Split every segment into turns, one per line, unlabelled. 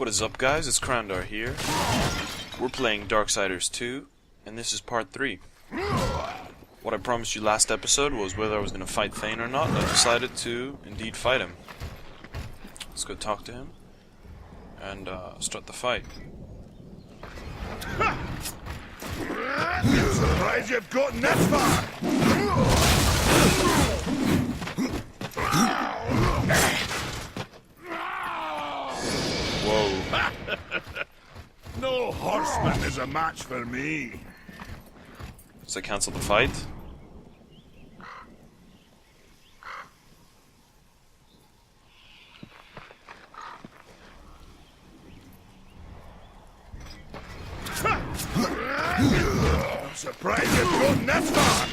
What is up, guys? It's Krandar here. We're playing Darksiders 2, and this is part 3. What I promised you last episode was whether I was going to fight Thane or not, and I decided to indeed fight him. Let's go talk to him, and start the fight.
I'm surprised you've gotten this far!
Whoa.
No horseman is a match for me.
Does that cancel the fight?
I'm surprised you've gotten this far!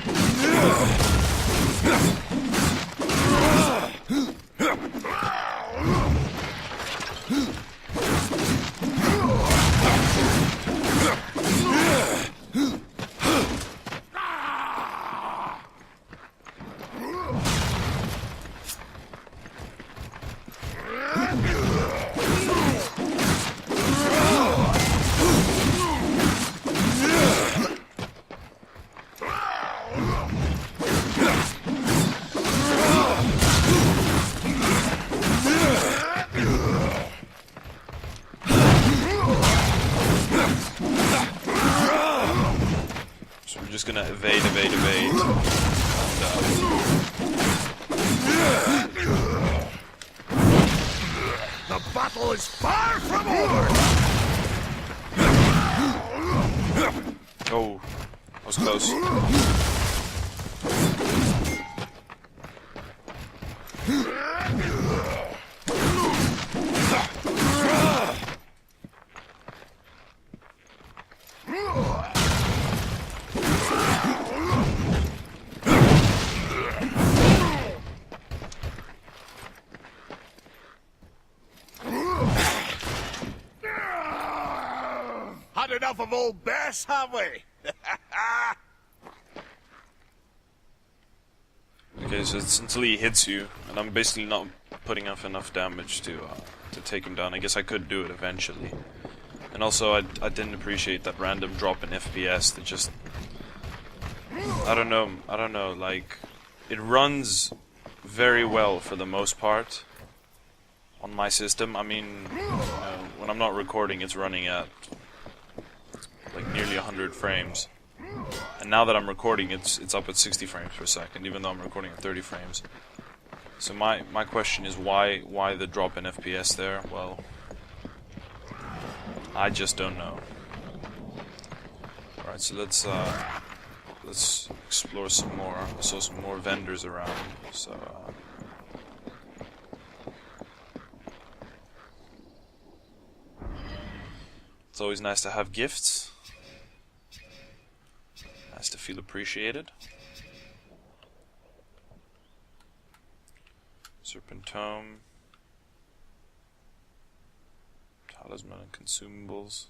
So we're just gonna evade.
The battle is far from over!
Oh, that was close.
Had enough of old Bess, have we?
Okay, so it's until he hits you, and I'm basically not putting off enough damage to take him down. I guess I could do it eventually. And also, I didn't appreciate that random drop in FPS that just... I don't know, like... It runs very well for the most part on my system. I mean, when I'm not recording, it's running at like nearly 100 frames. And now that I'm recording, it's up at 60 frames per second, even though I'm recording at 30 frames. So my question is why the drop in FPS there? Well, I just don't know. Alright, so let's explore some more. I saw some more vendors around, so it's always nice to have gifts. Nice to feel appreciated. Serpent Tome. Talisman and consumables.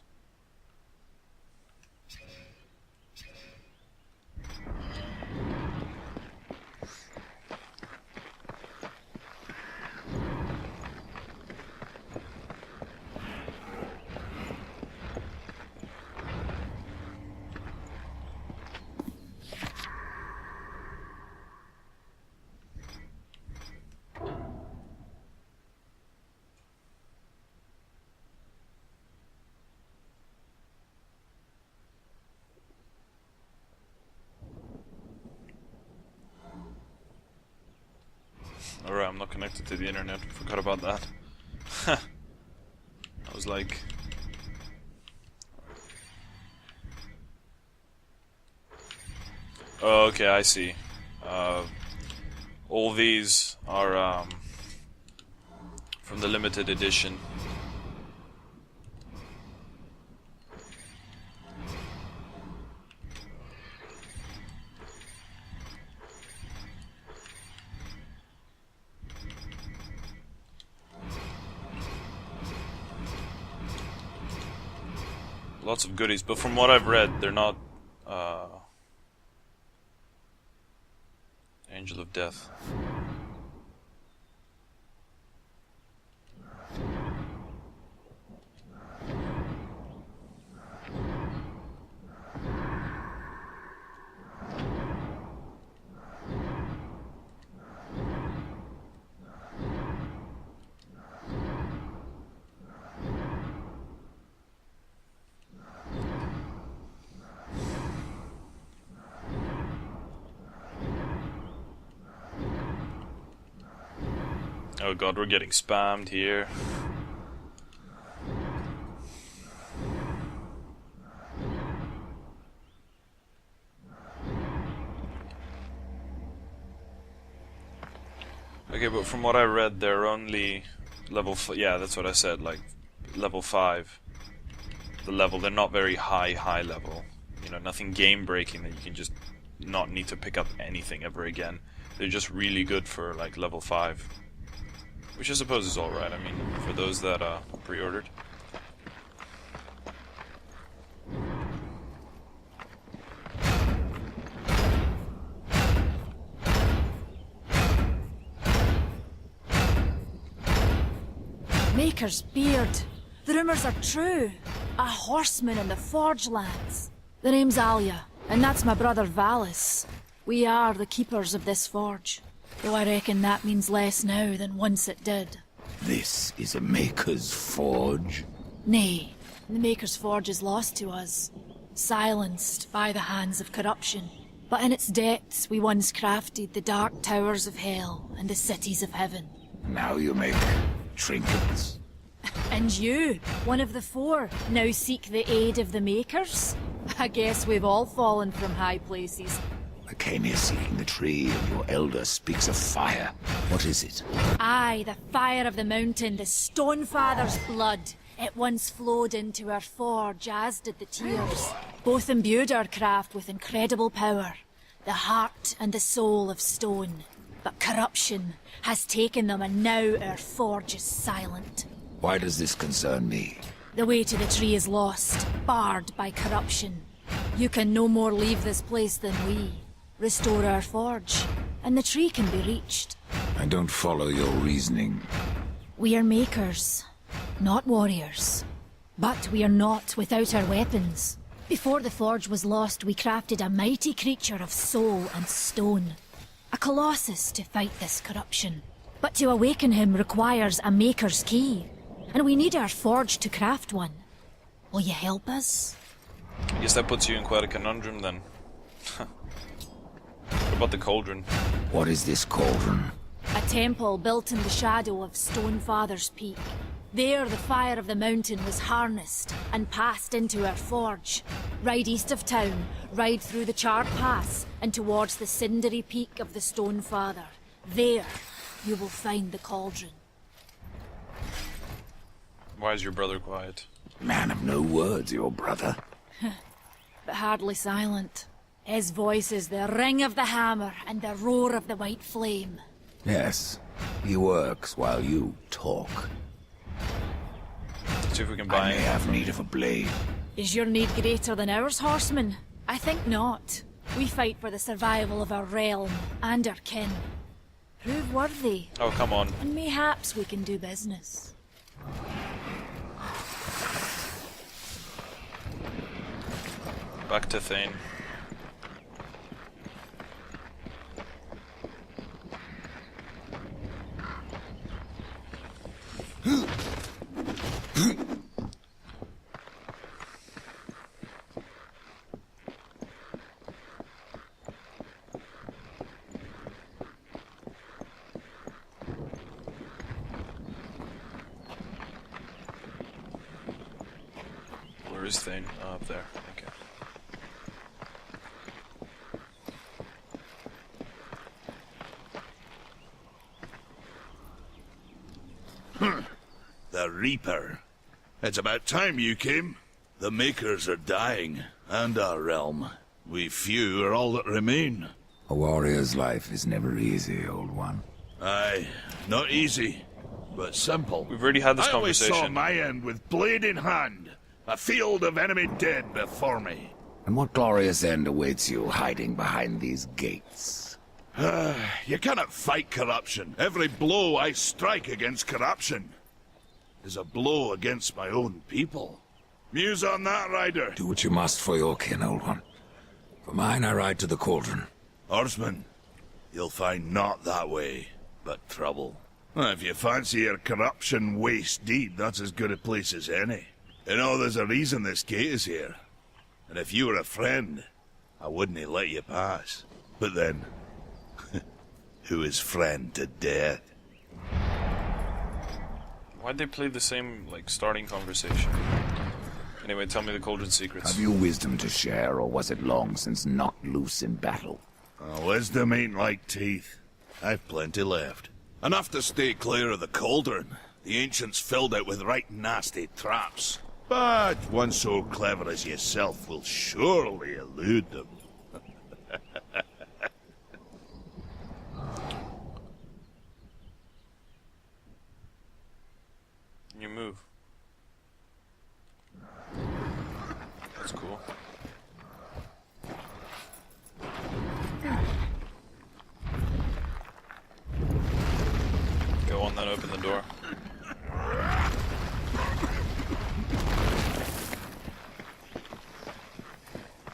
Alright, I'm not connected to the internet. Forgot about that. I was like... Oh, okay, I see. All these are from the limited edition. Lots of goodies, but from what I've read, they're not Angel of Death. Oh god, we're getting spammed here. Okay, but from what I read, they're only level yeah, that's what I said, like level 5. The level, they're not very high level. You know, nothing game breaking that you can just not need to pick up anything ever again. They're just really good for like level 5. Which I suppose is alright, I mean, for those that pre-ordered.
Maker's beard. The rumours are true. A horseman in the Forge lands. The name's Alia, and that's my brother Valis. We are the keepers of this forge, though I reckon that means less now than once it did.
This is a Maker's Forge?
Nay, the Maker's Forge is lost to us, silenced by the hands of corruption. But in its depths we once crafted the dark towers of hell and the cities of heaven.
Now you make trinkets?
And you, one of the 4, now seek the aid of the Makers? I guess we've all fallen from high places.
I came here seeking the tree, and your elder speaks of fire. What is it?
Aye, the fire of the mountain, the Stonefather's blood. It once flowed into our forge, as did the tears. Both imbued our craft with incredible power, the heart and the soul of stone. But corruption has taken them, and now our forge is silent.
Why does this concern me?
The way to the tree is lost, barred by corruption. You can no more leave this place than we. Restore our forge, and the tree can be reached.
I don't follow your reasoning.
We are makers, not warriors. But we are not without our weapons. Before the forge was lost, we crafted a mighty creature of soul and stone. A colossus to fight this corruption. But to awaken him requires a maker's key. And we need our forge to craft one. Will you help us?
I guess that puts you in quite a conundrum then. What about the cauldron?
What is this cauldron?
A temple built in the shadow of Stonefather's Peak. There the fire of the mountain was harnessed and passed into our forge. Ride east of town, ride through the charred pass and towards the cindery peak of the Stonefather. There you will find the cauldron.
Why is your brother quiet?
Man of no words, your brother.
But hardly silent. His voice is the ring of the hammer and the roar of the white flame.
Yes, he works while you talk.
Let's see if we can
I
buy
may have need of a blade.
Is your need greater than ours, horseman? I think not. We fight for the survival of our realm and our kin. Prove worthy,
Oh, come on.
and mayhaps we can do business.
Back to Thane. Where is Thane? Oh, up there. Okay.
The Reaper. It's about time you came. The Makers are dying, and our realm. We few are all that remain.
A warrior's life is never easy, old one.
Aye, not easy, but simple.
We've already had this
I always saw
conversation.
my end with blade in hand. A field of enemy dead before me.
And what glorious end awaits you hiding behind these gates?
You cannot fight corruption. Every blow I strike against corruption is a blow against my own people. Muse on that, Rider.
Do what you must for your kin, old one. For mine, I ride to the cauldron.
Horseman, you'll find not that way, but trouble. If you fancy your corruption waist deep, that's as good a place as any. You know, there's a reason this gate is here. And if you were a friend, I wouldn't let you pass. But then, who is friend to death?
Why'd they play the same, like, starting conversation? Anyway, tell me the cauldron secrets.
Have you wisdom to share, or was it long since knocked loose in battle?
Wisdom ain't like teeth. I've plenty left. Enough to stay clear of the cauldron. The ancients filled it with right nasty traps. But one so clever as yourself will surely elude them.
You move. That's cool. Go on then, open the door.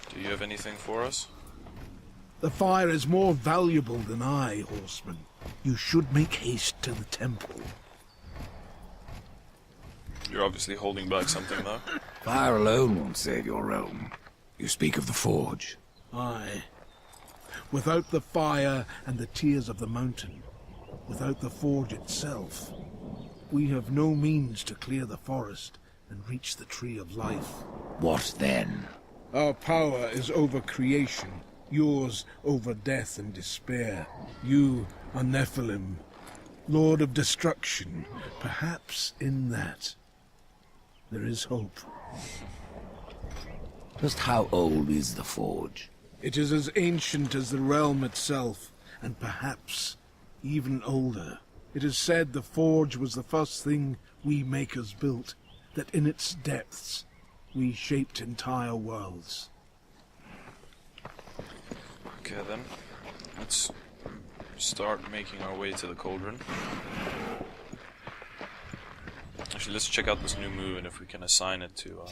Do you have anything for us?
The fire is more valuable than I, horseman. You should make haste to the temple.
You're obviously holding back something, though.
Fire alone won't save your realm. You speak of the forge.
Aye. Without the fire and the tears of the mountain, without the forge itself, we have no means to clear the forest and reach the tree of life.
What then?
Our power is over creation, yours over death and despair. You are Nephilim, Lord of Destruction. Perhaps in that there is hope.
Just how old is the forge?
It is as ancient as the realm itself, and perhaps even older. It is said the forge was the first thing we makers built, that in its depths we shaped entire worlds.
Okay then, let's start making our way to the cauldron. Actually, let's check out this new move and if we can assign it to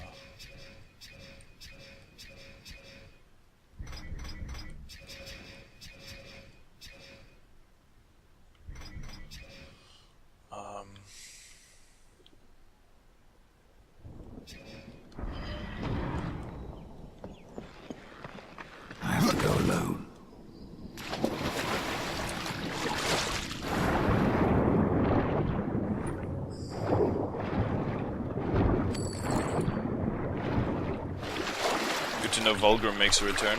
I have to go alone.
Good to know Vulgrim makes a return.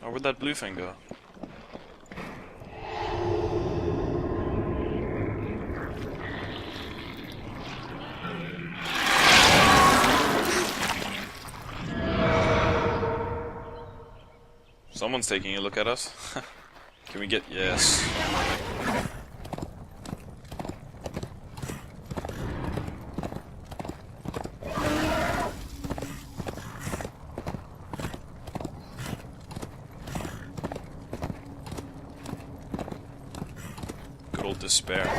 Oh, where'd that blue thing go? Someone's taking a look at us. Can we get... Yes. Good old despair.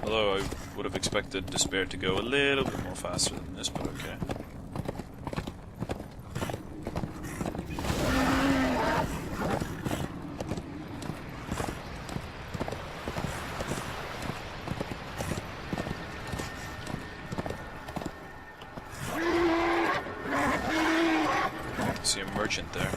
Although I would have expected despair to go a little bit more faster than this, but okay. See a merchant there.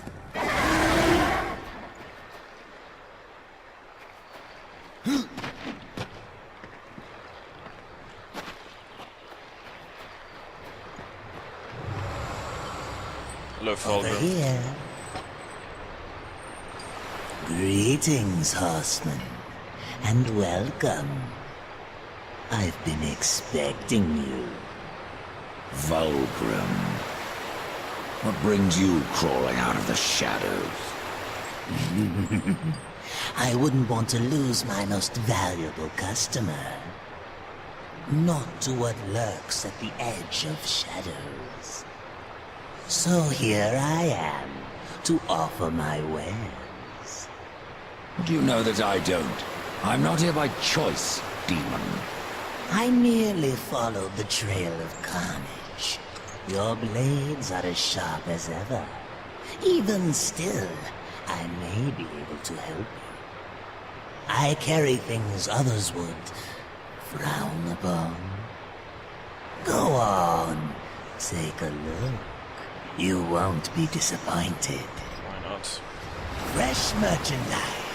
Hello, Fulgrim.
Here. Greetings, horseman, and welcome. I've been expecting you.
Vulgrim. What brings you crawling out of the shadows?
I wouldn't want to lose my most valuable customer. Not to what lurks at the edge of shadows. So here I am, to offer my wares.
Do you know that I don't? I'm not here by choice, demon.
I merely followed the trail of carnage. Your blades are as sharp as ever. Even still, I may be able to help you. I carry things others would frown upon. Go on, take a look. You won't be disappointed.
Why not?
Fresh merchandise.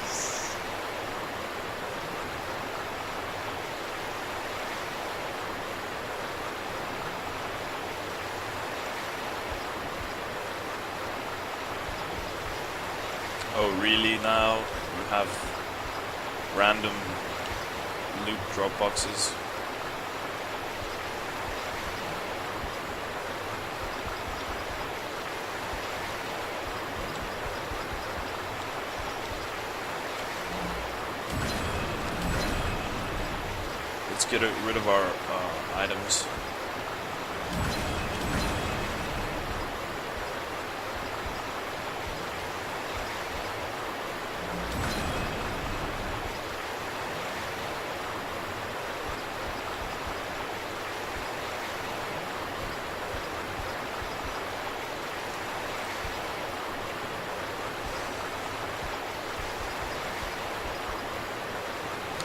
Oh, really now? You have random loot drop boxes? Let's get rid of our items.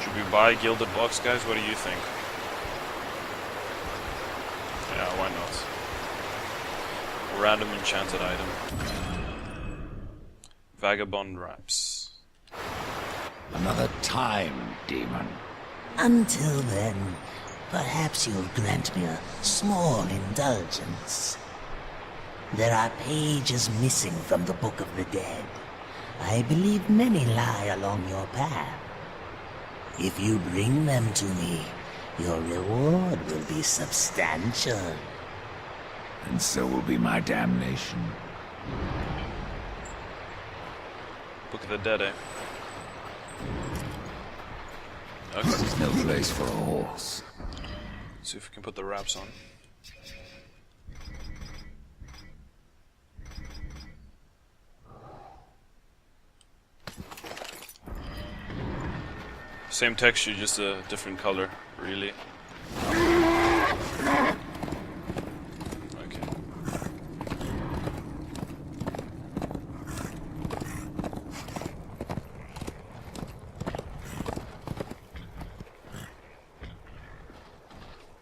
Should we buy Gilded Box, guys? What do you think? Yeah, why not? A random enchanted item. Vagabond Wraps.
Another time, demon.
Until then, perhaps you'll grant me a small indulgence. There are pages missing from the Book of the Dead. I believe many lie along your path. If you bring them to me, your reward will be substantial.
And so will be my damnation.
Book of the Dead, eh? Okay.
There's no place for a horse.
See if we can put the wraps on. Same texture, just a different color, really. Okay.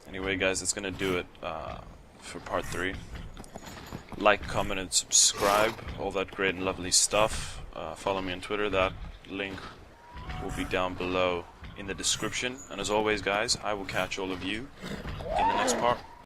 Anyway, guys, it's gonna do it for part 3. Like, comment, and subscribe. All that great and lovely stuff. Follow me on Twitter. That link will be down below in the description. And as always, guys, I will catch all of you in the next part.